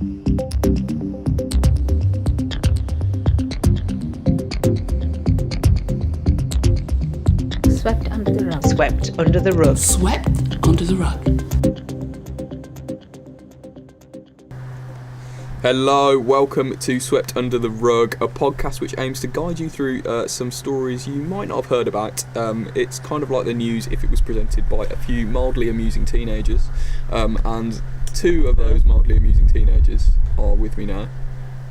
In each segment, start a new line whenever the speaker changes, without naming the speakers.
Swept under the rug. Swept under the rug.
Swept under the rug.
Hello, welcome to Swept Under the Rug, a podcast which aims to guide you through some stories you might not have heard about. It's kind of like the news if it was presented by a few mildly amusing teenagers, and two of those mildly amusing teenagers are with me now.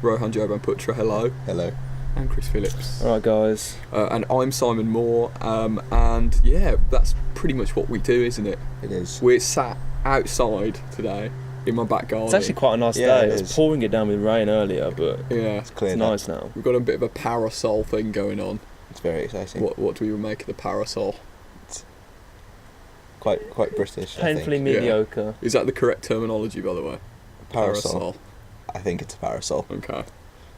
Rohan Joban Putra, hello.
Hello.
And Chris Phillips.
Alright guys.
And I'm Simon Moore, and yeah, that's pretty much what we do, isn't it?
It is.
We're sat outside today in my back garden.
It's actually quite a nice day. It was pouring it down with rain earlier, but
yeah,
it's clear.
It's nice now.
We've got a bit of a parasol thing going on.
It's very exciting.
What do we make of the parasol?
It's quite British.
Painfully
I think.
mediocre.
Is that the correct terminology, by the way?
Parasol. I think it's a parasol.
Okay,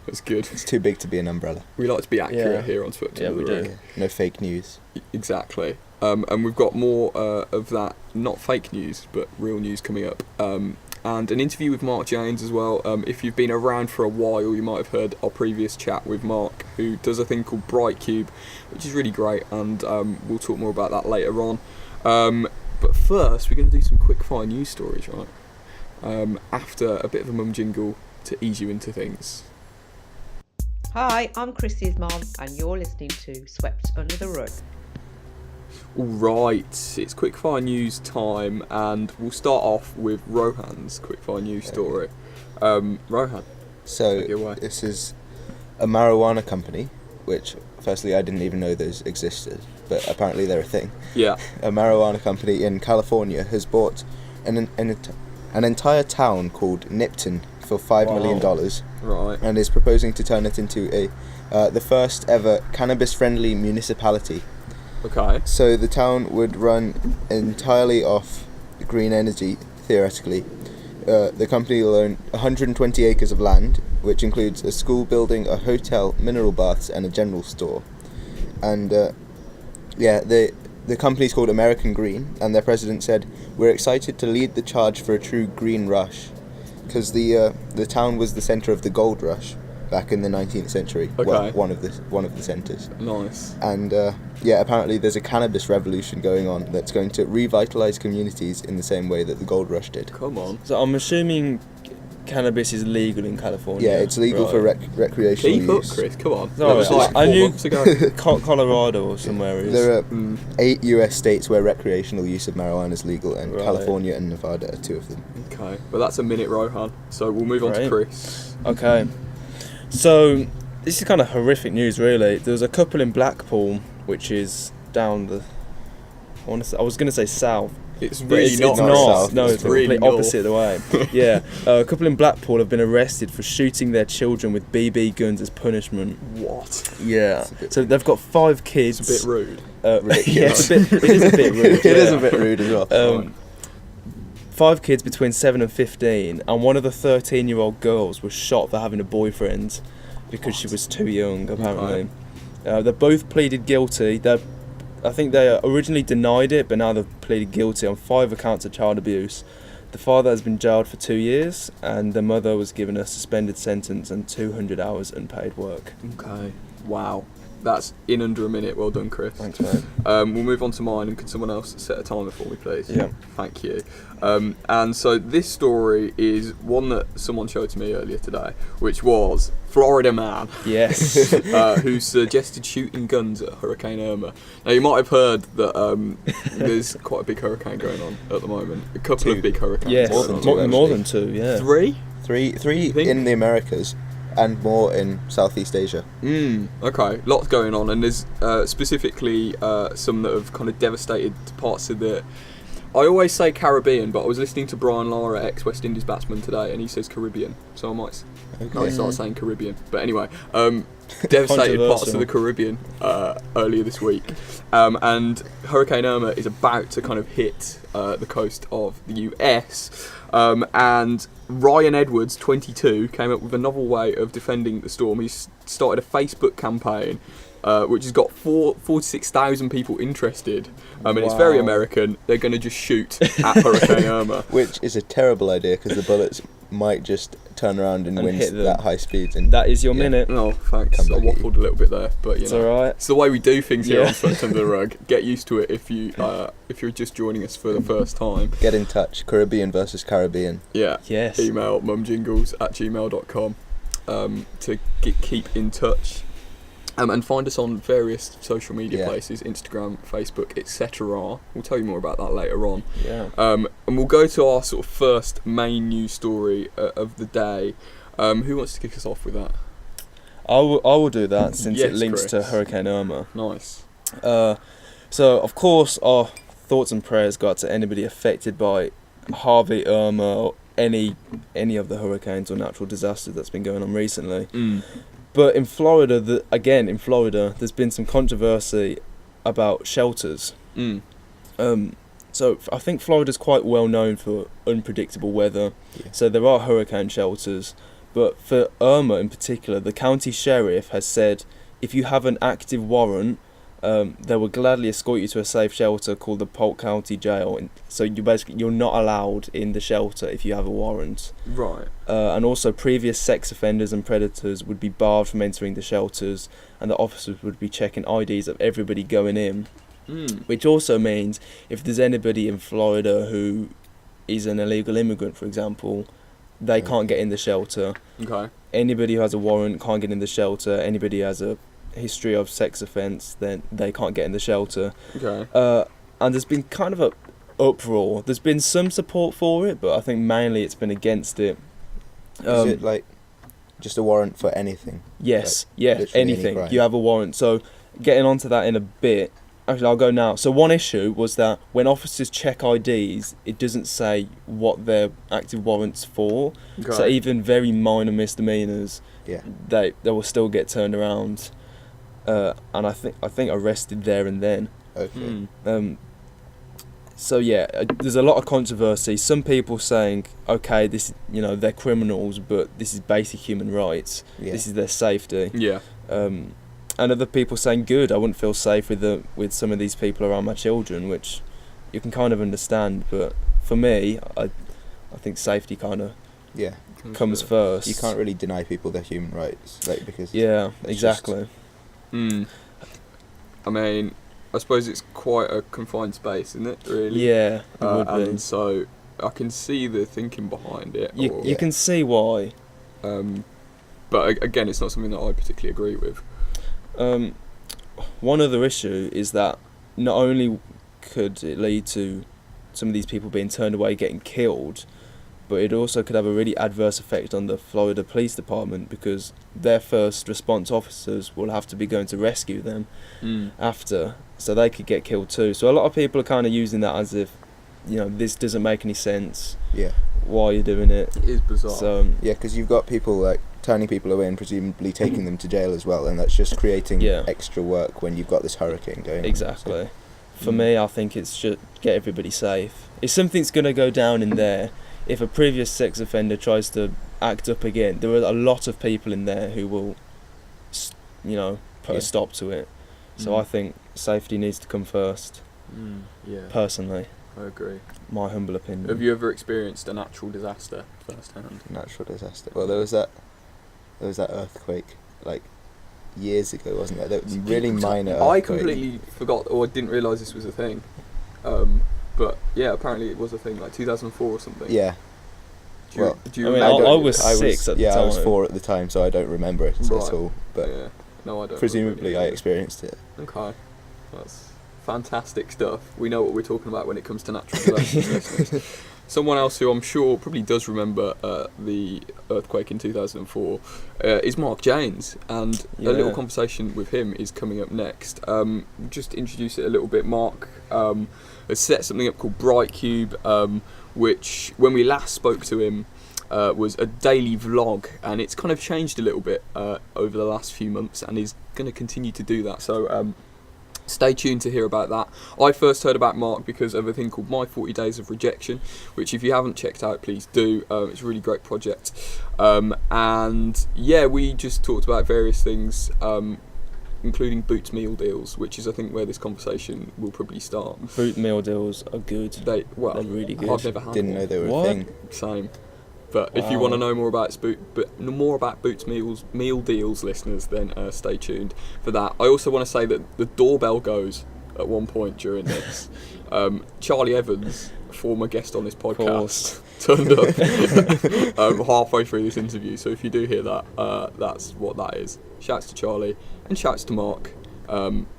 that's good.
It's too big to be an umbrella.
We like to be accurate here on Swept Under the Rug.
Yeah. No fake news.
Exactly. And we've got more of that, not fake news, but real news coming up. And an interview with Mark Janes as well. If you've been around for a while, you might have heard our previous chat with Mark, who does a thing called Brightcube, which is really great, and we'll talk more about that later on. But first, we're going to do some quick-fire news stories, right? After a bit of a mum jingle to ease you into things.
Hi, I'm Chrissy's mom, and you're listening to Swept Under the Rug.
Alright, it's quickfire news time, and we'll start off with Rohan's quickfire news story. Rohan,
So,
take it away.
this is a marijuana company, which, firstly, I didn't even know those existed, but apparently they're a thing.
Yeah.
A marijuana company in California has bought an entire town called Nipton for $5 million,
Right.
and is proposing to turn it into the first ever cannabis-friendly municipality.
Okay.
So the town would run entirely off green energy, theoretically. The company will own 120 acres of land, which includes a school building, a hotel, mineral baths, and a general store. And the company's called American Green, and their president said, "We're excited to lead the charge for a true green rush," because the town was the centre of the gold rush back in the 19th century.
Okay.
Well, one of the centres.
Nice.
And apparently there's a cannabis revolution going on that's going to revitalise communities in the same way that the gold rush did.
Come on.
So I'm assuming cannabis is legal in California.
Yeah, it's legal for recreational
Keep up,
use.
Chris. Come on.
No,
That was like
I
4
knew-
months ago.
Colorado or somewhere is.
There are 8 US states where recreational use of marijuana is legal, and
Right.
California and Nevada are 2 of them.
Okay. Well, that's a minute, Rohan. So we'll move on to
Right.
Chris.
Okay. So this is kind of horrific news, really. There's a couple in Blackpool, which is down the. I was going to say south.
It's
But
really
it's
not
south.
No,
It's
it's the
really
complete
north.
opposite the way. Yeah, a couple in Blackpool have been arrested for shooting their children with BB guns as punishment.
What?
Yeah, so they've got 5 kids.
It's a bit rude.
Yeah, it is a bit rude.
It is
yeah.
a bit rude as well.
5 kids between 7 and 15, and one of the 13-year-old girls was shot for having a boyfriend because she was too young, apparently. They both pleaded guilty. I think they originally denied it, but now they've pleaded guilty on 5 accounts of child abuse. The father has been jailed for 2 years, and the mother was given a suspended sentence and 200 hours unpaid work.
Okay. Wow. That's in under a minute. Well done, Chris.
Thanks, mate.
We'll move on to mine, and can someone else set a timer for me, please?
Yeah.
Thank you. And so this story is one that someone showed to me earlier today, which was Florida man
Yes.
who suggested shooting guns at Hurricane Irma. Now, you might have heard that there's quite a big hurricane going on at the moment. A couple of big hurricanes.
Yes,
More than two,
more
actually.
than 2, yeah.
3?
Three
think?
in the Americas, and more in Southeast Asia.
Okay, lots going on, and there's specifically some that have kind of devastated parts of the. I always say Caribbean, but I was listening to Brian Lara, ex-West Indies batsman, today, and he says Caribbean, so I might start saying Caribbean. But anyway, devastated parts of the Caribbean earlier this week, and Hurricane Irma is about to kind of hit the coast of the US, and Ryan Edwards, 22, came up with a novel way of defending the storm. He's started a Facebook campaign which has got 46,000 people interested. And it's very American. They're going to just shoot at Hurricane Irma.
Which is a terrible idea because the bullets might just turn around and
And
win
hit them.
that high speed. And
That is your
Yeah.
minute.
Oh, thanks.
Come
I
back at you.
waffled a little bit there, but
It's alright.
it's the way we do things here
Yeah.
on Swept Under the Rug. Get used to it if you're just joining us for the first time.
get in touch. Caribbean versus Caribbean.
Yeah.
Yes.
Email mumjingles@gmail.com to keep in touch. And find us on various social media
Yeah.
places, Instagram, Facebook, etc. We'll tell you more about that later on.
Yeah.
And we'll go to our sort of first main news story of the day. Who wants to kick us off with that?
I will do that since it
Yes,
links to
Chris.
Hurricane Irma.
Nice.
So of course our thoughts and prayers go out to anybody affected by Harvey, Irma, or any of the hurricanes or natural disasters that's been going on recently. But in Florida, there's been some controversy about shelters. So I think Florida's quite well known for unpredictable weather.
Yeah.
So there are hurricane shelters. But for Irma in particular, the county sheriff has said if you have an active warrant, they will gladly escort you to a safe shelter called the Polk County Jail. So you're not allowed in the shelter if you have a warrant.
Right.
And also previous sex offenders and predators would be barred from entering the shelters, and the officers would be checking IDs of everybody going in. Which also means if there's anybody in Florida who is an illegal immigrant, for example, they can't get in the shelter.
Okay.
Anybody who has a warrant can't get in the shelter. Anybody who has a history of sex offence, then they can't get in the shelter.
Okay.
And there's been kind of a uproar. There's been some support for it, but I think mainly it's been against it.
Is it like just a warrant for anything?
Yes,
Like,
yeah,
literally any
anything.
crime?
You have a warrant. So getting onto that in a bit. Actually, I'll go now. So one issue was that when officers check IDs, it doesn't say what their active warrant's for.
Okay.
So even very minor misdemeanors,
Yeah.
they will still get turned around, and I think arrested there and then.
Okay.
So yeah, there's a lot of controversy. Some people saying, okay, this they're criminals, but this is basic human rights.
Yeah.
This is their safety.
Yeah.
And other people saying, good, I wouldn't feel safe with some of these people around my children, which you can kind of understand. But for me, I think safety kind of
Yeah.
comes first.
You can't really deny people their human rights, like because
Yeah,
it's
exactly.
I mean, I suppose it's quite a confined space, isn't it? Really.
Yeah, it would be.
And so I can see the thinking behind it.
You can see why.
But again, it's not something that I particularly agree with.
One other issue is that not only could it lead to some of these people being turned away, getting killed, but it also could have a really adverse effect on the Florida Police Department, because their first response officers will have to be going to rescue them after, so they could get killed too. So a lot of people are kind of using that as if, this doesn't make any sense.
Yeah.
Why are you doing it?
It is bizarre.
So
Yeah, because you've got people like turning people away and presumably taking them to jail as well, and that's just creating extra work when you've got this hurricane going on.
exactly. For me, I think it's just get everybody safe. If something's going to go down in there, if a previous sex offender tries to act up again, there are a lot of people in there who will, put a stop to it. So I think safety needs to come first.
Yeah.
Personally,
I agree.
my humble opinion.
Have you ever experienced a natural disaster firsthand?
Natural disaster. Well, there was that earthquake like years ago, wasn't there? That was really minor earthquake.
I completely forgot, or I didn't realise this was a thing. But yeah, apparently it was a thing, like 2004 or something.
Yeah.
Do you,
Well,
do you
I mean,
remember?
I was 6 at the
I was
time.
4 at the time, so I don't remember it
Right.
at all. But
Yeah. No, I don't.
presumably,
remember
I
it.
experienced it.
Okay, that's fantastic stuff. We know what we're talking about when it comes to natural disasters. Someone else who I'm sure probably does remember the earthquake in 2004 is Mark Janes, and a little conversation with him is coming up next. Just to introduce it a little bit, Mark has set something up called Bright Cube, which when we last spoke to him was a daily vlog, and it's kind of changed a little bit over the last few months, and is going to continue to do that. So stay tuned to hear about that. I first heard about Mark because of a thing called My 40 Days of Rejection, which if you haven't checked out, please do. It's a really great project. And yeah, we just talked about various things, including Boots meal deals, which is I think where this conversation will probably start.
Boot meal deals are good.
They're really
good.
I've never had
Didn't
one.
know they were
What?
a thing.
Same. But if you want to know more about Boots meal deals, listeners, then stay tuned for that. I also want to say that the doorbell goes at one point during this. Charlie Evans, former guest on this podcast, turned up halfway through this interview. So if you do hear that, that's what that is. Shouts to Charlie and shouts to Mark.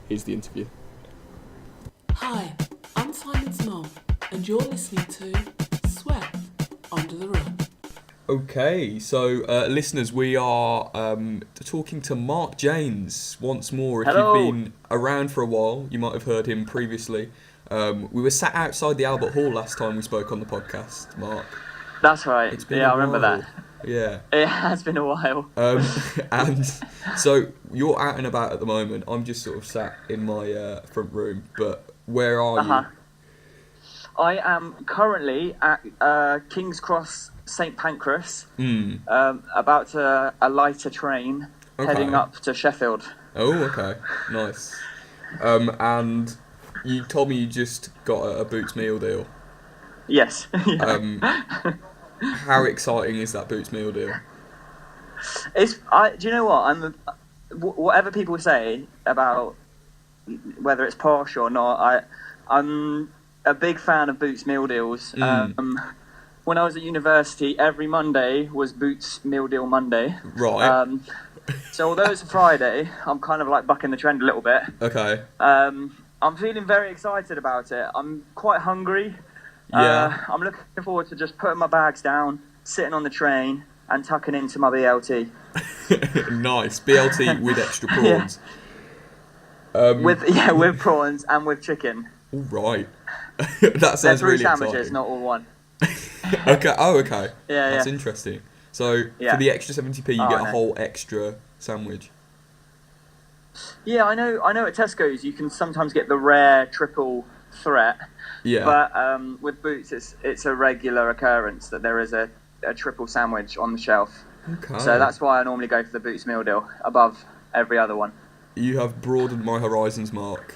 Here's the interview.
Hi, I'm Simon's mom, and you're listening to Swept Under the Rug.
Okay, so listeners, we are talking to Mark Janes once more. If
Hello.
you've been around for a while, you might have heard him previously. We were sat outside the Albert Hall last time we spoke on the podcast, Mark.
That's right.
It's been
Yeah,
a
I remember
while.
that.
Yeah.
It has been a while.
And so you're out and about at the moment. I'm just sort of sat in my front room, but where are you?
I am currently at King's Cross, St Pancras, about to alight a train, heading up to Sheffield.
Oh, okay. Nice. And you told me you just got a Boots meal deal.
Yes. Yeah.
How exciting is that Boots meal deal?
Do you know what? Whatever people say about whether it's posh or not, I'm a big fan of Boots meal deals. When I was at university, every Monday was Boots meal deal Monday.
Right.
So although it's a Friday, I'm kind of like bucking the trend a little bit.
Okay.
I'm feeling very excited about it. I'm quite hungry.
Yeah.
I'm looking forward to just putting my bags down, sitting on the train, and tucking into my BLT.
Nice. BLT with extra prawns.
With prawns and with chicken.
All right. That sounds
They're three
really
sandwiches,
exciting.
not all one.
Okay. Oh, okay.
Yeah,
That's
yeah.
interesting. So
Yeah.
for the extra 70p, you
Oh,
get
I
a
know.
whole extra sandwich.
Yeah, I know at Tesco's you can sometimes get the rare triple threat.
Yeah.
But with Boots, it's a regular occurrence that there is a triple sandwich on the shelf.
Okay.
So that's why I normally go for the Boots meal deal above every other one.
You have broadened my horizons, Mark.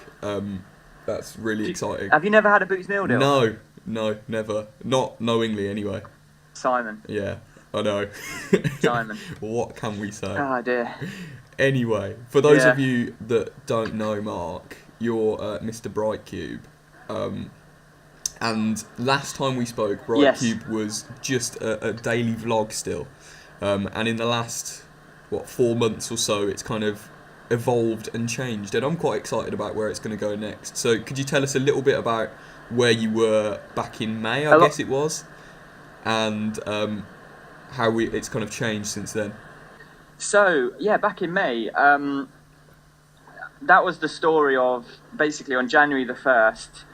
That's really exciting.
Have you never had a Boots meal deal?
No, never. Not knowingly, anyway.
Simon.
Yeah, I know.
Simon.
What can we say?
Oh dear.
Anyway, for those
Yeah.
of you that don't know Mark, you're Mr. Brightcube. And last time we spoke, Brightcube was just a daily vlog still. And in the last, 4 months or so, it's kind of evolved and changed. And I'm quite excited about where it's going to go next. So could you tell us a little bit about where you were back in May, I guess it was, and how it's kind of changed since then?
So, yeah, back in May, that was the story of, basically on January the 1st,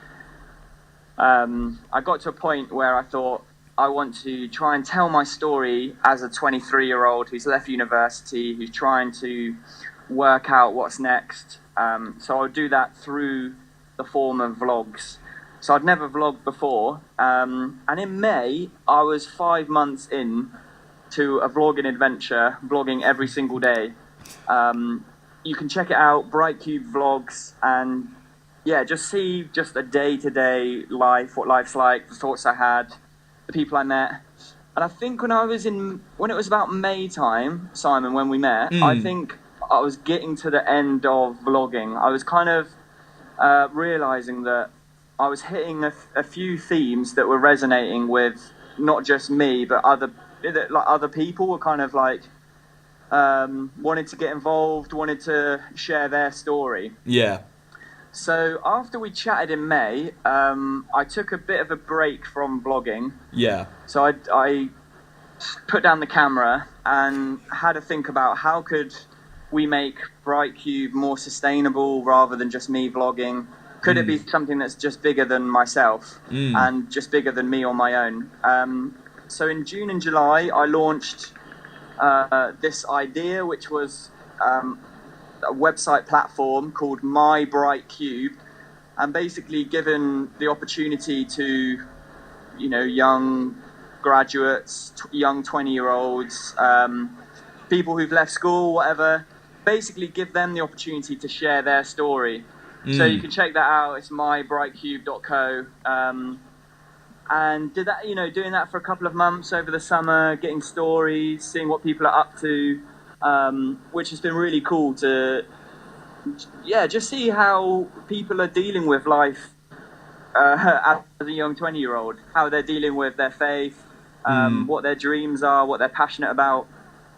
I got to a point where I thought, I want to try and tell my story as a 23-year-old who's left university, who's trying to work out what's next. So I'll do that through the form of vlogs. So I'd never vlogged before. And in May, I was 5 months in to a vlogging adventure, vlogging every single day. You can check it out, Brightcube Vlogs, and yeah, just see just a day-to-day life, what life's like, the thoughts I had, the people I met. And I think when it was about May time, Simon, when we met, I think I was getting to the end of vlogging. I was kind of realising that I was hitting a few themes that were resonating with not just me, but other people were kind of like wanted to get involved, wanted to share their story.
Yeah.
So after we chatted in May, I took a bit of a break from vlogging.
Yeah.
So I put down the camera and had a think about how could we make Brightcube more sustainable rather than just me vlogging. Could it be something that's just bigger than myself and just bigger than me on my own? So in June and July, I launched this idea, which was a website platform called My Brightcube, and basically given the opportunity to, young graduates, young 20-year-olds, people who've left school, whatever, basically give them the opportunity to share their story. So you can check that out. It's mybrightcube.co. and did that, doing that for a couple of months over the summer, getting stories, seeing what people are up to, which has been really cool to, just see how people are dealing with life as a young 20-year-old, how they're dealing with their faith, what their dreams are, what they're passionate about.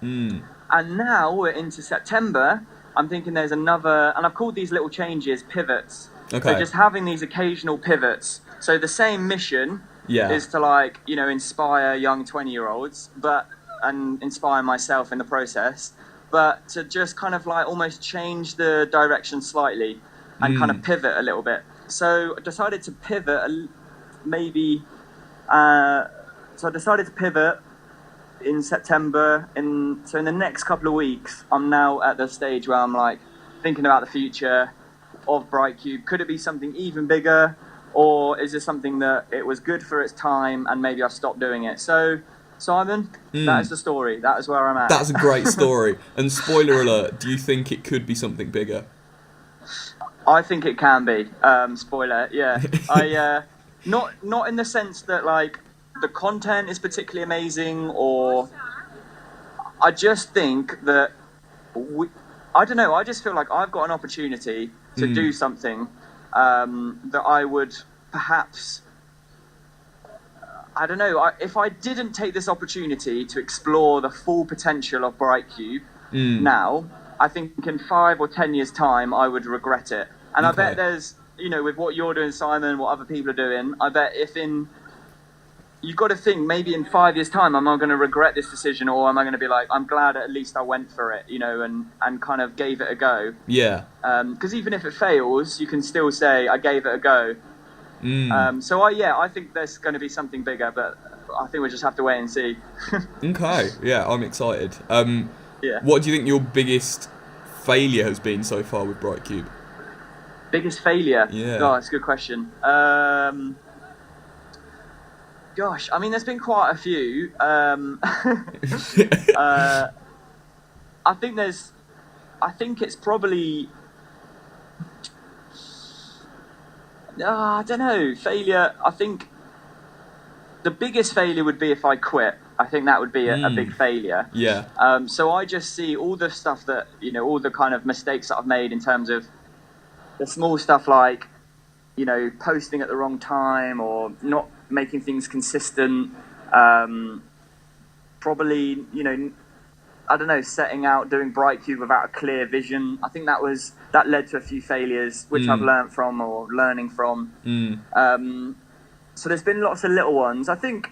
And now we're into September. I'm thinking there's another, and I've called these little changes pivots.
Okay.
So just having these occasional pivots. So the same mission is to inspire young 20-year-olds, and inspire myself in the process, but to just kind of almost change the direction slightly and kind of pivot a little bit. So I decided to pivot in September. So in the next couple of weeks, I'm now at the stage where I'm thinking about the future of Brightcube. Could it be something even bigger, or is this something that it was good for its time and maybe I stopped doing it? So, Simon, that is the story. That is where I'm at.
That's a great story. And spoiler alert, do you think it could be something bigger?
I think it can be. Spoiler, yeah. Not in the sense that the content is particularly amazing, or I just think that I don't know. I just feel like I've got an opportunity to do something that I would perhaps. I don't know. If I didn't take this opportunity to explore the full potential of Brightcube now, I think in 5 or 10 years' time I would regret it. And I bet there's, with what you're doing, Simon, what other people are doing, I bet you've got to think maybe in 5 years' time, am I going to regret this decision, or am I going to be I'm glad at least I went for it, and kind of gave it a go.
Yeah.
Because even if it fails, you can still say, I gave it a go. So I think there's going to be something bigger, but I think we'll just have to wait and see.
Okay, yeah, I'm excited.
Yeah.
What do you think your biggest failure has been so far with Brightcube?
Biggest failure?
Yeah.
Oh, that's a good question. Gosh, I mean, there's been quite a few. I think it's probably. I don't know. Failure. I think the biggest failure would be if I quit. I think that would be a big failure.
Yeah.
So I just see all the stuff that, all the kind of mistakes that I've made in terms of the small stuff posting at the wrong time or not making things consistent. Probably, I don't know, setting out doing Brightcube without a clear vision. I think that led to a few failures, which I've learned from or learning from. So there's been lots of little ones. I think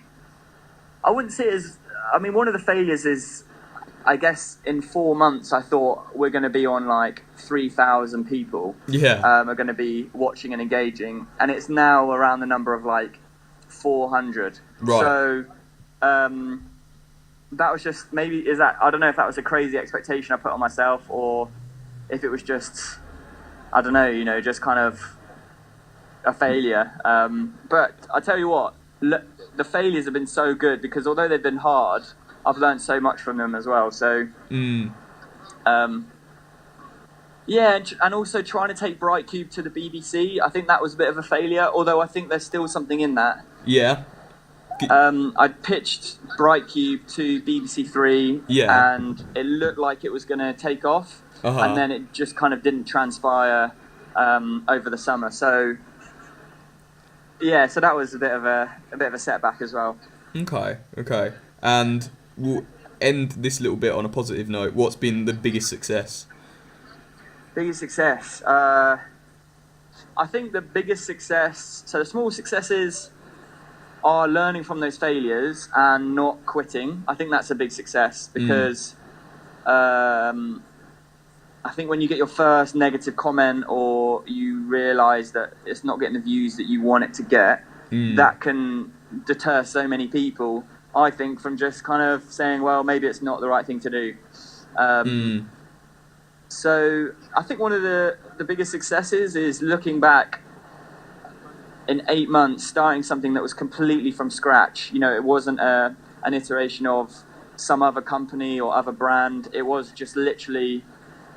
I wouldn't say one of the failures is, I guess in 4 months I thought we're going to be on 3,000 people.
Yeah.
Are going to be watching and engaging, and it's now around the number of 400.
Right.
So that was just I don't know if that was a crazy expectation I put on myself, or if it was just, I don't know, just kind of a failure. But I tell you what, the failures have been so good, because although they've been hard, I've learned so much from them as well. So, and also trying to take Brightcube to the BBC, I think that was a bit of a failure, although I think there's still something in that.
Yeah.
I pitched Brightcube to BBC Three, and it looked like it was going to take off, and then it just kind of didn't transpire over the summer. So, so that was a bit of a setback as well.
Okay. And we'll end this little bit on a positive note. What's been the biggest success?
Biggest success? I think the biggest success. So the small successes are learning from those failures and not quitting. I think that's a big success, because I think when you get your first negative comment, or you realise that it's not getting the views that you want it to get, that can deter so many people, I think, from just kind of saying, well, maybe it's not the right thing to do. So I think one of the biggest successes is looking back in 8 months, starting something that was completely from scratch. It wasn't an iteration of some other company or other brand. It was just literally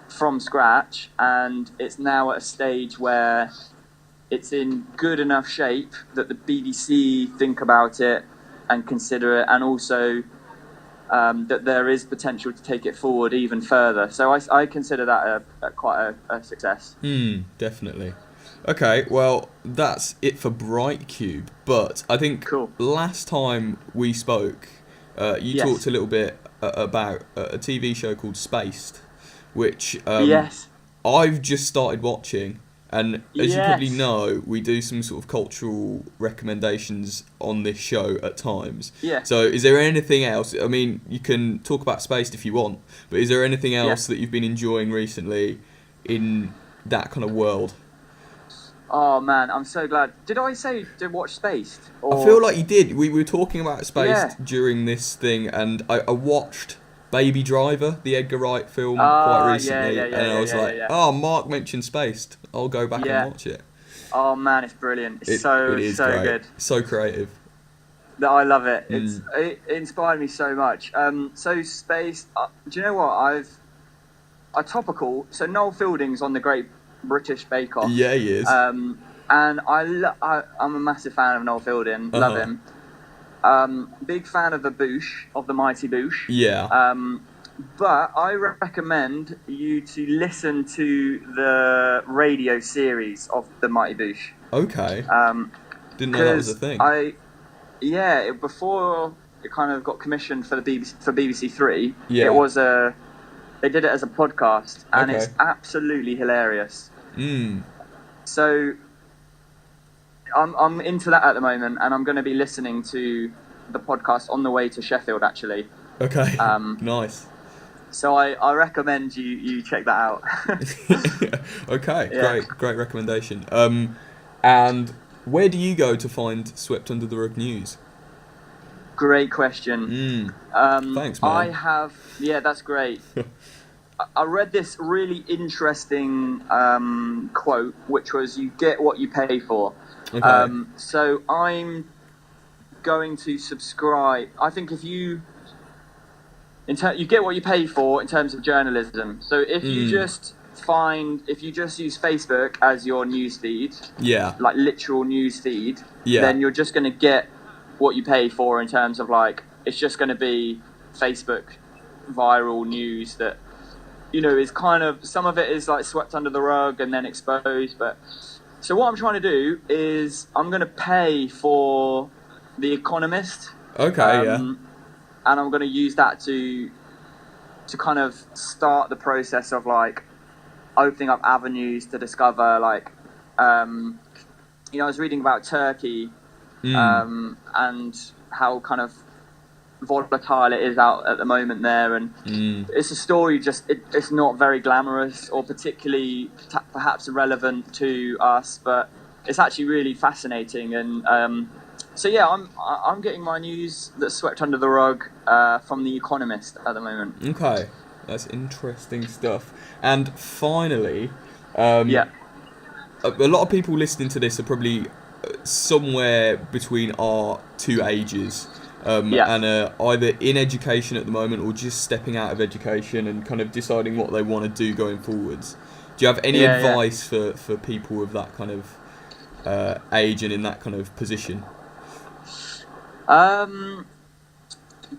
from scratch, and it's now at a stage where it's in good enough shape that the BBC think about it and consider it, and also that there is potential to take it forward even further. So I consider that quite a success.
Definitely. Okay, well, that's it for Brightcube. But I think
Cool.
last time we spoke, you
Yes.
talked a little bit about a TV show called Spaced, which
Yes.
I've just started watching. And as you probably
Yes.
know, we do some sort of cultural recommendations on this show at times.
Yeah.
So is there anything else? I mean, you can talk about Spaced if you want, but is there anything else that you've been enjoying recently in that kind of world?
Oh man, I'm so glad. Did I say to watch Spaced?
I feel like you did. We were talking about Spaced
Yeah.
during this thing, and I watched Baby Driver, the Edgar Wright film,
Ah,
quite
yeah,
recently,
yeah,
and I was like,
yeah.
oh, Mark mentioned Spaced. I'll go back
Yeah.
and watch it.
Oh man, it's brilliant. It's
It
so
is
so
great.
good.
So creative.
That I love it. It inspired me so much. So Spaced. Do you know what? A topical. So Noel Fielding's on the Great British Bake Off.
Yeah, he is.
And I'm a massive fan of Noel Fielding. Love
Uh-huh.
him. Big fan of the Boosh, of the Mighty Boosh.
Yeah.
But I recommend you to listen to the radio series of the Mighty Boosh.
Okay. Didn't know that was a thing.
Before it kind of got commissioned for the BBC Three,
Yeah.
they did it as a podcast, and
Okay.
it's absolutely hilarious. So I'm into that at the moment, and I'm going to be listening to the podcast on the way to Sheffield, actually.
Okay.
So
Nice.
I recommend you check that out.
Okay.
Yeah.
Great recommendation. And where do you go to find Swept Under the Rug news?
Great question.
Thanks, man.
That's great. I read this really interesting quote, which was, "You get what you pay for."
Okay.
So I'm going to subscribe. I think if you get what you pay for in terms of journalism. So if you just use Facebook as your news feed,
Yeah.
like literal news feed,
Yeah.
then you're just going to get what you pay for in terms of like, it's just going to be Facebook viral news that, is kind of, some of it is like swept under the rug and then exposed. But so what I'm trying to do is I'm going to pay for The Economist.
Okay. Yeah.
And I'm going to use that to kind of start the process of like opening up avenues to discover like, I was reading about Turkey and how kind of volatile it is out at the moment there, and it's a story it's not very glamorous or particularly perhaps relevant to us, but it's actually really fascinating. And so yeah, I'm getting my news that's swept under the rug from The Economist at the moment.
Okay. That's interesting stuff. And finally,
Yeah.
a lot of people listening to this are probably somewhere between our two ages, and either in education at the moment or just stepping out of education and kind of deciding what they want to do going forwards. Do you have any advice for people of that kind of age and in that kind of position?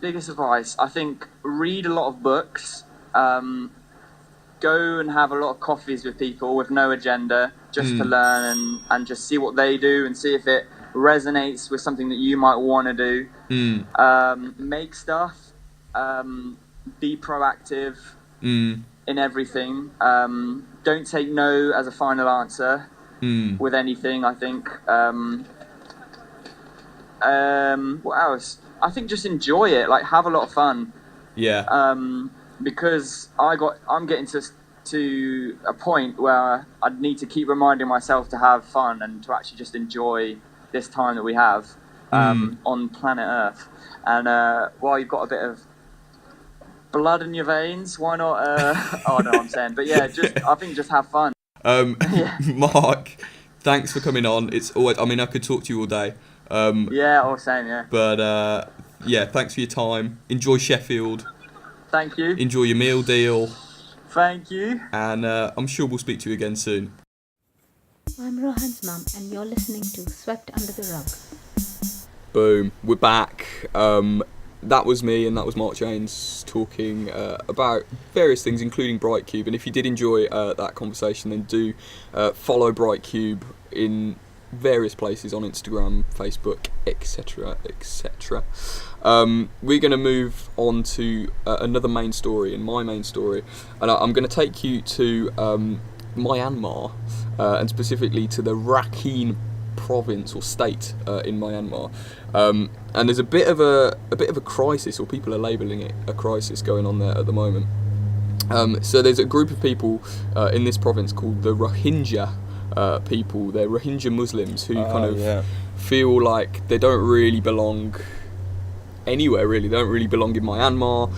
Biggest advice, I think, read a lot of books. Go and have a lot of coffees with people with no agenda, just to learn and just see what they do and see if it resonates with something that you might want to do. Make stuff. Be proactive in everything. Don't take no as a final answer with anything, I think. What else? I think just enjoy it, like have a lot of fun.
Yeah.
Because I'm getting to a point where I need to keep reminding myself to have fun and to actually just enjoy this time that we have on planet Earth. And while you've got a bit of blood in your veins, why not? I'm saying, but yeah, I think just have fun.
Mark, thanks for coming on. It's always, I could talk to you all day.
Same, yeah.
But thanks for your time. Enjoy Sheffield.
Thank you.
Enjoy your meal deal.
Thank you.
And I'm sure we'll speak to you again soon.
I'm Rohan's mum, and you're listening to Swept Under the Rug.
Boom, we're back. That was me and that was Mark James talking about various things, including Brightcube. And if you did enjoy that conversation, then do follow Brightcube in various places on Instagram, Facebook, etc., etc. We're going to move on to another main story, and my main story, and I'm going to take you to Myanmar, and specifically to the Rakhine province or state in Myanmar, and there's a bit of a crisis, or people are labelling it a crisis, going on there at the moment. So there's a group of people in this province called the Rohingya people. They're Rohingya Muslims who feel like they don't really belong anywhere, really. They don't really belong in Myanmar,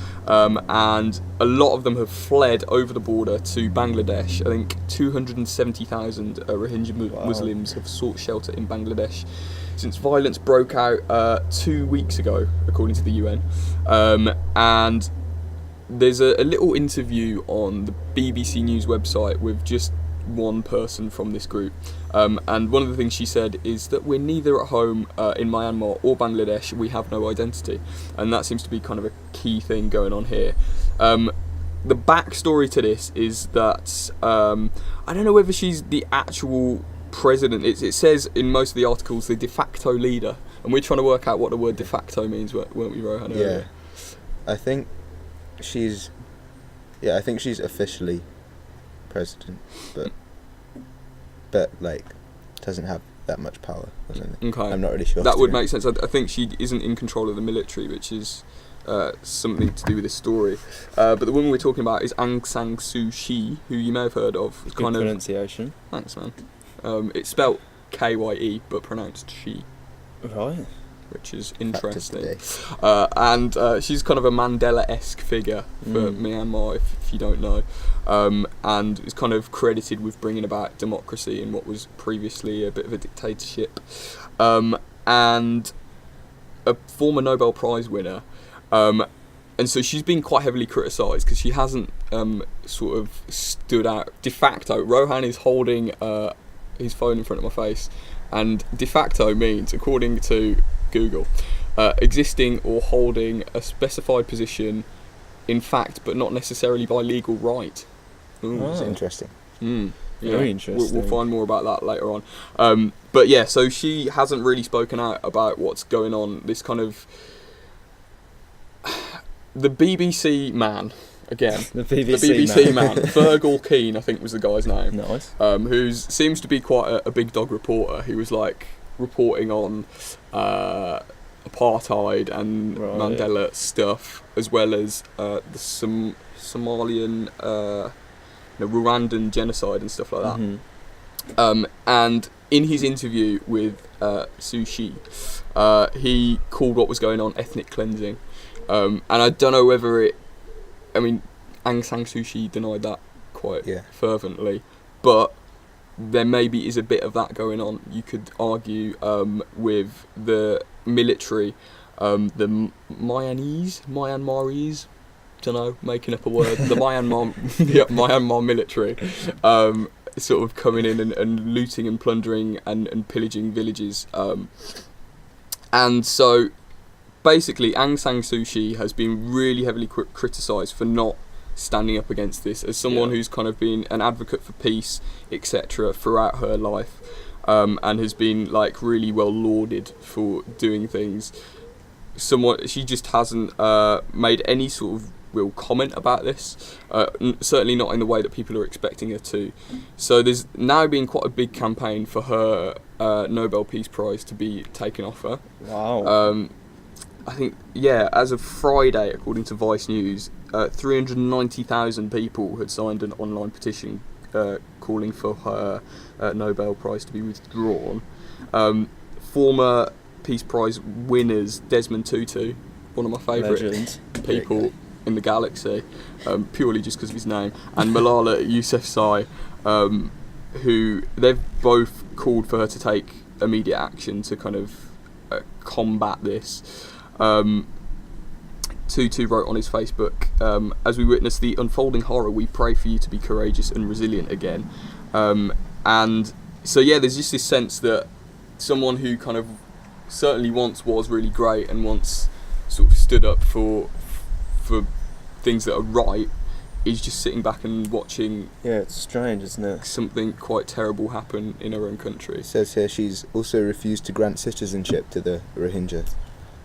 and a lot of them have fled over the border to Bangladesh. I think 270,000 Rohingya Muslims have sought shelter in Bangladesh since violence broke out 2 weeks ago, according to the UN. And there's a little interview on the BBC News website with just one person from this group, and one of the things she said is that we're neither at home in Myanmar or Bangladesh. We have no identity, and that seems to be kind of a key thing going on here. The backstory to this is that I don't know whether she's the actual president. It says in most of the articles the de facto leader, and we're trying to work out what the word de facto means, weren't we, Rohan?
Yeah, I think she's officially president, but like doesn't have that much power or something.
Okay,
I'm not really sure.
That would make sense. I think she isn't in control of the military, which is something to do with this story. But the woman we're talking about is Aung San Suu Kyi, who you may have heard of.
Good pronunciation.
Thanks, man. It's spelt Kye but pronounced she.
Right.
Which is interesting. And she's kind of a Mandela-esque figure for Myanmar, if you don't know, and is kind of credited with bringing about democracy in what was previously a bit of a dictatorship, and a former Nobel Prize winner, and so she's been quite heavily criticised because she hasn't sort of stood out. De facto, Rohan is holding his phone in front of my face, and de facto means, according to Google, existing or holding a specified position in fact but not necessarily by legal right.
It's interesting.
Very interesting.
We'll find more about that later on. But yeah, so she hasn't really spoken out about what's going on. This kind of the BBC man again.
The BBC
man. Fergal Keane, I think was the guy's name.
Nice.
Who seems to be quite a big dog reporter. He was like reporting on apartheid and Mandela stuff, as well as the Somalian, Rwandan genocide and stuff like that.
Mm-hmm.
And in his interview with Suu Kyi, he called what was going on ethnic cleansing. And I don't know whether Aung San Suu Kyi denied that quite fervently, but there maybe is a bit of that going on, you could argue, with the military, the Myanmaris, don't know, making up a word, the Myanmar military, sort of coming in and looting and plundering and pillaging villages. And so basically Aung San Suu Kyi has been really heavily criticised for not standing up against this, as someone who's kind of been an advocate for peace, etc., throughout her life, and has been like really well lauded for doing things. She just hasn't made any sort of real comment about this, certainly not in the way that people are expecting her to. So there's now been quite a big campaign for her Nobel Peace Prize to be taken off her.
Wow.
I think, as of Friday, according to Vice News, 390,000 people had signed an online petition calling for her Nobel Prize to be withdrawn. Former Peace Prize winners, Desmond Tutu, one of my favourite people in the galaxy, purely just because of his name, and Malala Yousafzai, who they've both called for her to take immediate action to kind of combat this. Tutu wrote on his Facebook, as we witness the unfolding horror, we pray for you to be courageous and resilient again. And So yeah, there's just this sense that someone who kind of certainly once was really great and once sort of stood up for things that are right is just sitting back and watching
Yeah, it's strange, isn't it?
something quite terrible happen in her own country.
It says here she's also refused to grant citizenship to the Rohingya,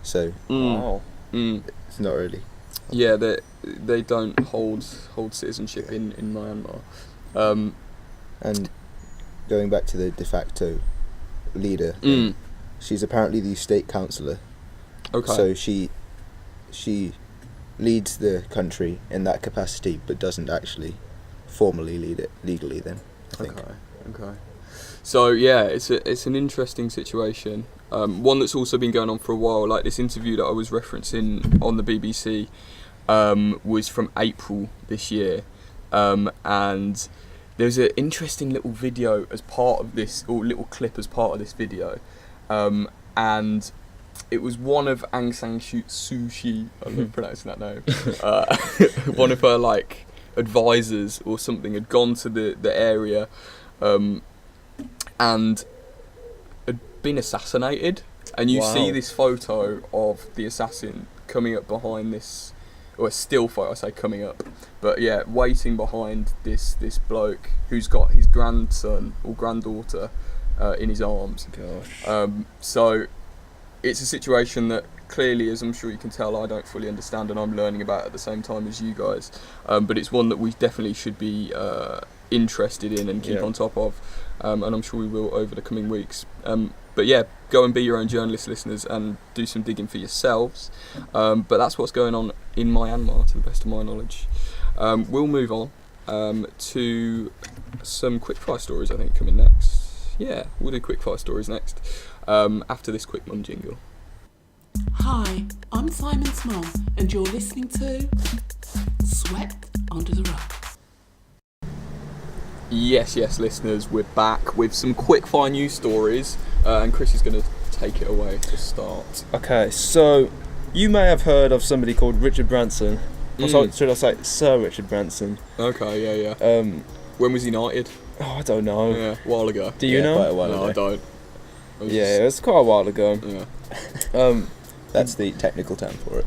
so
Wow.
it's not really.
Yeah, they don't hold citizenship in Myanmar.
And going back to the de facto leader, she's apparently the state councillor.
Okay.
So she leads the country in that capacity, but doesn't actually formally lead it legally. Then I think.
Okay. So yeah, it's an interesting situation. One that's also been going on for a while. Like this interview that I was referencing on the BBC was from April this year, and there's an interesting little video as part of this, or little clip as part of this video, and it was one of Aung San Suu Kyi, I love pronouncing that name, one of her like advisors or something had gone to the area and had been assassinated, and you see this photo of the assassin coming up behind this, or a still photo, I say coming up, but yeah, waiting behind this bloke who's got his grandson or granddaughter in his arms.
Gosh.
So it's a situation that clearly, as I'm sure you can tell, I don't fully understand, and I'm learning about at the same time as you guys, but it's one that we definitely should be interested in and keep on top of, and I'm sure we will over the coming weeks. But yeah, go and be your own journalist, listeners, and do some digging for yourselves. But that's what's going on in Myanmar, to the best of my knowledge. We'll move on to some quickfire stories, I think, coming next. Yeah, we'll do quickfire stories next, after this quick mum jingle.
Hi, I'm Simon's mum, and you're listening to Swept Under the Rug.
Yes, listeners, we're back with some quickfire news stories, and Chris is going to take it away to start.
Okay, so you may have heard of somebody called Richard Branson. Or so, should I say Sir Richard Branson?
Okay, yeah. When was he knighted?
Oh, I don't know.
Yeah, a while ago.
Do you know?
Quite a while
No, I
ago.
don't.
Yeah, it was quite a while ago.
Yeah.
That's the technical term for it.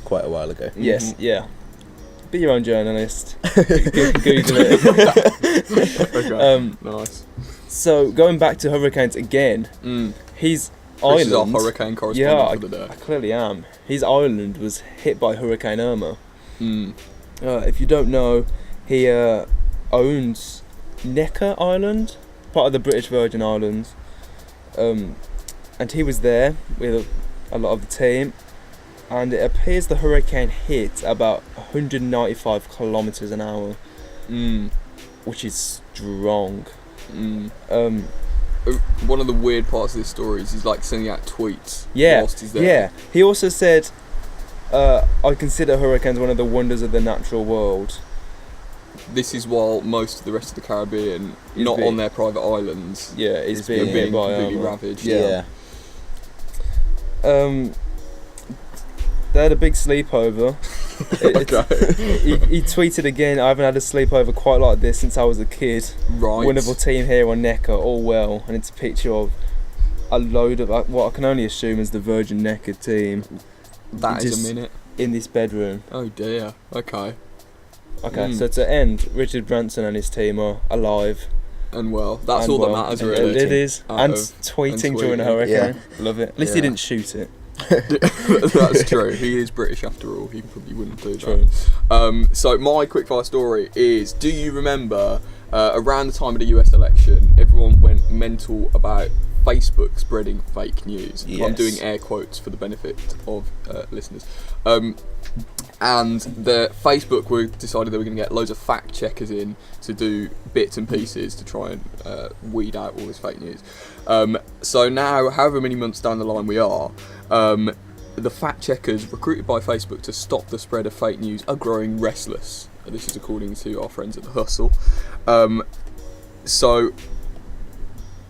Quite a while ago.
Yes, yeah. Be your own journalist. Google it.
Okay. Nice.
So going back to hurricanes again, his
Chris is our
island.
hurricane correspondent
Yeah,
for the day.
I clearly am. His island was hit by Hurricane Irma.
Mm.
If you don't know, he owns Necker Island, part of the British Virgin Islands, and he was there with a lot of the team, and it appears the hurricane hit about 195 kilometers an hour, which is strong.
One of the weird parts of this story is he's like sending out tweets whilst he's there.
Yeah. He also said, I consider hurricanes one of the wonders of the natural world.
This is while most of the rest of the Caribbean,
Is
not
being-
on their private islands,
Is
are
being
being
hit by
completely
Irma.
ravaged.
Yeah.
They had a big sleepover. He tweeted again, I haven't had a sleepover quite like this since I was a kid.
Right.
Wonderful team here on Necker, all well. And it's a picture of a load of what I can only assume is the Virgin Necker team
That is
just-
a minute.
in this bedroom.
Oh dear. Okay.
Okay, so to end, Richard Branson and his team are alive.
And well, that's
and
all
well.
that matters,
And
really.
It is.
Out
And
of-
tweeting during a
tweeting.
hurricane. Love it. At least he
Yeah.
didn't shoot it.
That's true. He is British after all. He probably wouldn't do
True.
that. So my quickfire story is: do you remember around the time of the US election, everyone went mental about Facebook spreading fake news? I'm
Yes.
doing air quotes for the benefit of listeners. And the Facebook decided they were going to get loads of fact checkers in to do bits and pieces to try and weed out all this fake news. So now, however many months down the line we are, the fact checkers recruited by Facebook to stop the spread of fake news are growing restless. This is according to our friends at The Hustle. So,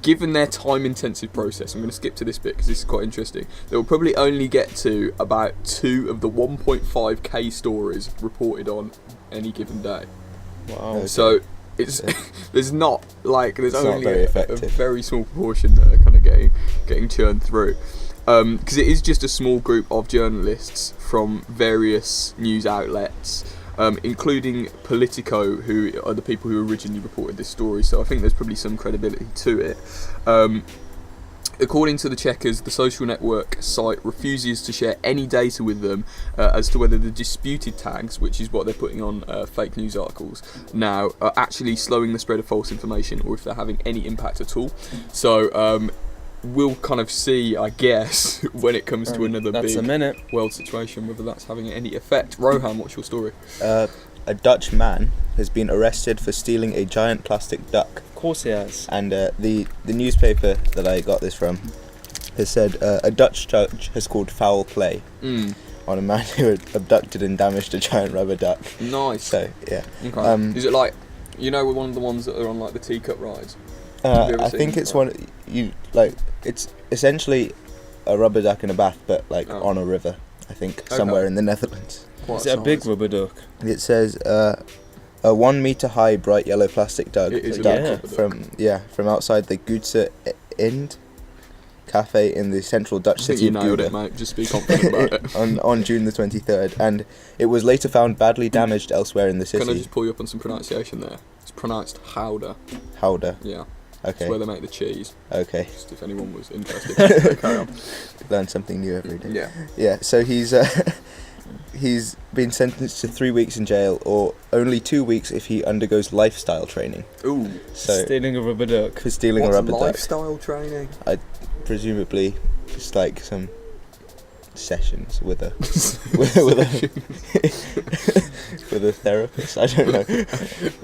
given their time-intensive process, I'm going to skip to this bit because this is quite interesting. They will probably only get to about 2 of the 1.5k stories reported on any given day.
Wow.
So, It's there's not like there's
It's not
only
very
a
effective.
very small proportion that are kind of getting churned through, because it is just a small group of journalists from various news outlets, including Politico, who are the people who originally reported this story. So I think there's probably some credibility to it. According to the checkers, the social network site refuses to share any data with them as to whether the disputed tags, which is what they're putting on fake news articles now, are actually slowing the spread of false information or if they're having any impact at all. So we'll kind of see, I guess, when it comes to another
That's
big
a minute.
world situation, whether that's having any effect. Rohan, what's your story?
A Dutch man has been arrested for stealing a giant plastic duck.
Of course he has.
And the newspaper that I got this from has said a Dutch judge has called foul play on a man who had abducted and damaged a giant rubber duck.
Nice.
So yeah.
Okay. Is it like, you know, one of the ones that are on like the teacup rides? Have you ever
I
seen
think
that?
it's one you like. It's essentially a rubber duck in a bath, but like on a river. I think somewhere in the Netherlands.
Quite
Is it a big
size.
rubber duck?
It says a 1 meter high bright yellow plastic duck,
It is a
duck
big rubber duck.
from outside the Goetse Ind cafe in the central Dutch
I think
city
you
of
nailed
Gouda
it, mate. Just be confident about it.
on June the 23rd, and it was later found badly damaged elsewhere in the
Can I
city.
just pull you up on some pronunciation there? It's pronounced Howder.
Howder.
Yeah.
Okay.
It's where they make the cheese.
Okay.
Just if anyone was interested. Okay, carry on.
Learn something new every day.
Yeah.
Yeah. So he's been sentenced to 3 weeks in jail, or only 2 weeks if he undergoes lifestyle training.
Ooh.
So
Stealing a rubber duck.
for stealing
What's
a rubber duck,
lifestyle training?
presumably just like some sessions with a with a therapist. I don't know.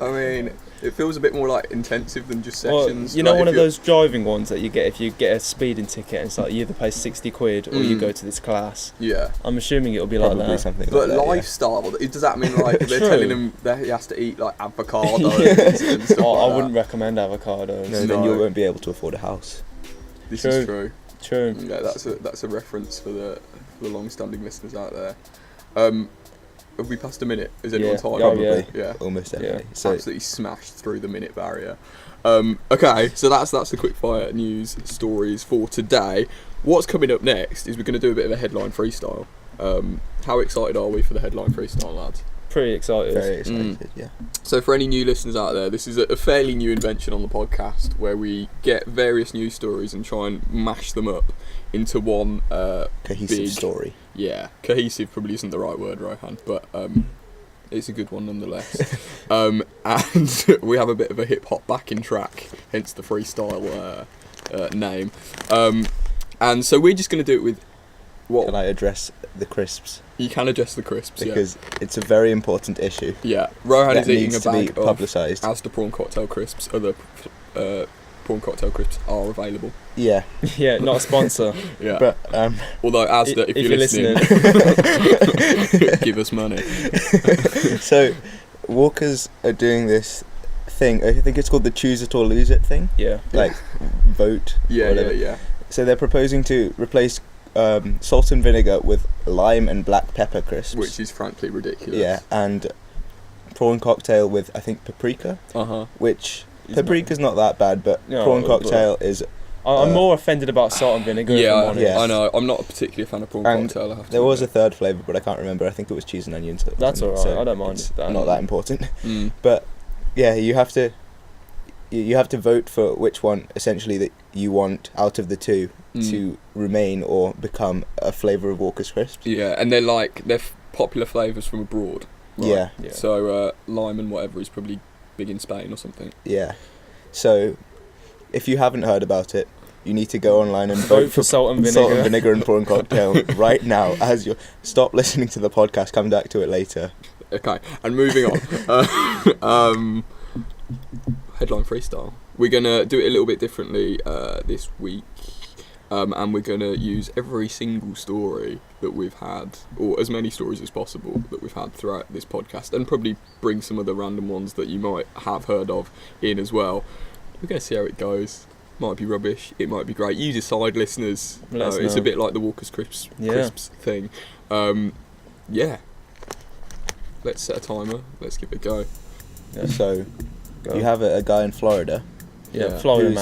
I mean, it feels a bit more like intensive than just
Well,
sessions.
you know,
like
one
if
of
you're-
those driving ones that you get if you get a speeding ticket, and it's like you either pay 60 quid or you
Mm.
go to this class.
Yeah.
I'm assuming it'll be like
Probably
that.
something
But
like that.
lifestyle, does that mean like they're
True.
telling him that he has to eat like avocados and stuff
Oh,
like
I wouldn't
that?
recommend avocados.
No, then
No.
you won't be able to afford a house.
This
True.
is true.
True.
Yeah, that's a reference for the long-standing listeners out there. Have we passed a minute? Is anyone
Yeah.
tired?
Oh,
Probably.
Yeah.
Almost definitely. So
Absolutely smashed through the minute barrier. Okay, so that's the quickfire news stories for today. What's coming up next is we're going to do a bit of a headline freestyle. How excited are we for the headline freestyle, lads?
Pretty excited.
very excited. Yeah.
So for any new listeners out there, this is a fairly new invention on the podcast where we get various news stories and try and mash them up into one
Cohesive
big
story.
Yeah, cohesive probably isn't the right word, Rohan, but it's a good one nonetheless. And we have a bit of a hip hop backing track, hence the freestyle name. And so we're just going to do it with what
Can I address the crisps?
you can address the crisps.
Because it's a very important issue
yeah, Rohan
that
is eating
needs
a
to be
bag of
publicised.
Asda prawn cocktail crisps. Other prawn cocktail crisps are available.
Yeah,
Yeah, not a sponsor.
Yeah,
but
although Asda, if you're listening, give us money.
so Walkers are doing this thing. I think it's called the choose it or lose it thing.
Yeah.
Like vote.
Yeah,
whatever.
yeah.
So they're proposing to replace salt and vinegar with lime and black pepper crisps.
Which is frankly ridiculous.
yeah, and prawn cocktail with I think paprika, which
It's
paprika's not that bad, but
No,
prawn
but-
cocktail is.
I'm more offended about salt and vinegar. if I'm
Yeah,
honest.
Yeah.
I know. I'm not a particularly a fan of prawn
And
cocktail. I have to
There was a
admit.
third flavour, but I can't remember. I think it was cheese and onions.
That's
So
alright, I don't mind
it's
that.
Not that important.
Mm.
But yeah, you have to vote for which one essentially that you want out of the two
Mm.
to remain or become a flavour of Walker's crisps.
Yeah, and they're popular flavours from abroad.
Yeah,
Yeah.
So lime and whatever is probably big in Spain or something.
yeah. So if you haven't heard about it, you need to go online and
Vote for salt and vinegar.
salt and vinegar and prawn cocktail right now. As you stop listening to the podcast, come back to it later.
Okay, and moving on. Headline freestyle. We're gonna do it a little bit differently this week, and we're gonna use every single story that we've had, or as many stories as possible that we've had throughout this podcast, and probably bring some of the random ones that you might have heard of in as well. We're gonna see how it goes. Might be rubbish. It might be great. You decide, listeners.
Let us
It's a
know.
bit like the Walker's Crisps
Yeah.
thing. Yeah. Let's set a timer. Let's give it a go.
Yeah.
So
Go.
You have a guy in Florida,
Yeah, Florida
who's-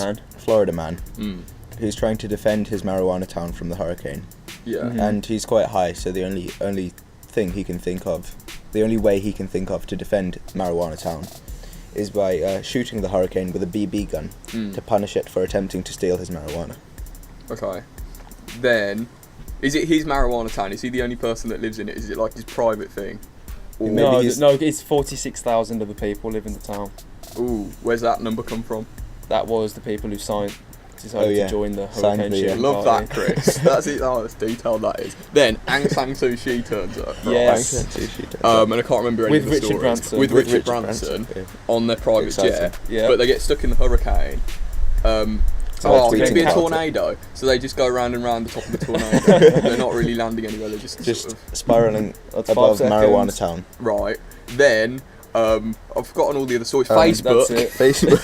man.
who's trying to defend his marijuana town from the hurricane.
Yeah.
Mhm.
And he's quite high, so the only thing he can think of, the only way he can think of to defend marijuana town is by shooting the hurricane with a BB gun
Mm.
to punish it for attempting to steal his marijuana.
Okay. Then, is it his marijuana town? Is he the only person that lives in it? Is it like his private thing? Or,
Maybe
No,
he's-
no, it's 46,000 of the people live in the town.
ooh, where's that number come from?
That was the people who decided
yeah.
to join the
Signed
hurricane
the,
shooting
Love
party.
that, Chris. That's it. Oh, that's detailed that is. Then Aung San Suu Kyi turns up. Right?
Yes.
And I can't remember any
With
of the
Richard
stories.
Branson.
With
With
Richard
Richard
Branson
Branson,
on their private
Exciting.
jet.
Yeah.
But they get stuck in the hurricane.
So
Oh,
they're
it's be a
tweeting about
tornado. So they just go round and round the top of the tornado. They're not really landing anywhere. They're just
Just
sort of
spiraling
That's
above
5
marijuana
seconds.
town.
right. Then I've forgotten all the other stories.
Um,
Facebook.
That's it.
Facebook,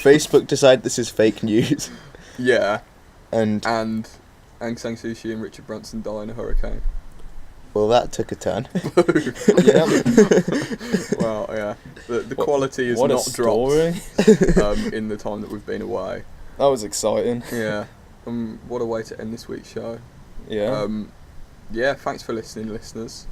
Facebook decide this is fake news,
Yeah.
and
And Aung San Suu Kyi and Richard Branson die in a hurricane.
well, that took a turn.
Yeah.
Well, yeah. The
What-
quality has
What
not
a story.
dropped in the time that we've been away.
That was exciting.
Yeah. What a way to end this week's show.
Yeah.
Yeah, thanks for listening, listeners.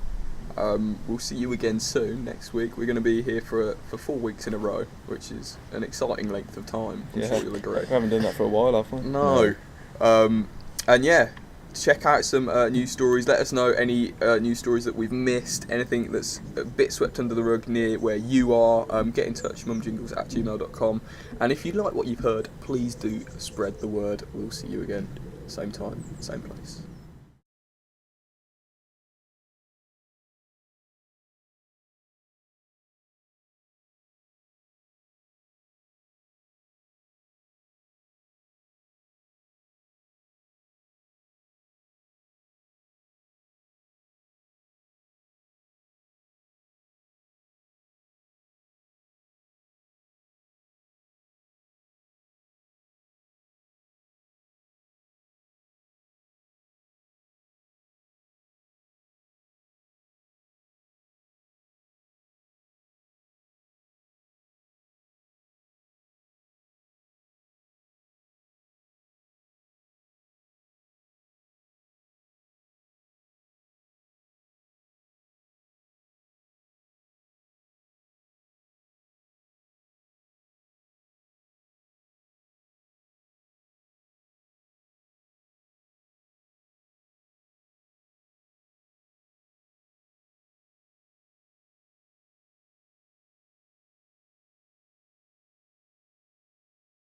We'll see you again soon next week. We're going to be here for 4 weeks in a row, which is an exciting length of time. I'm
Yeah.
sure you'll agree.
We haven't done that for a while, have we?
No. And yeah, check out some news stories. Let us know any news stories that we've missed, anything that's a bit swept under the rug near where you are. Get in touch, mumjingles@gmail.com. And if you like what you've heard, please do spread the word. We'll see you again, same time, same place.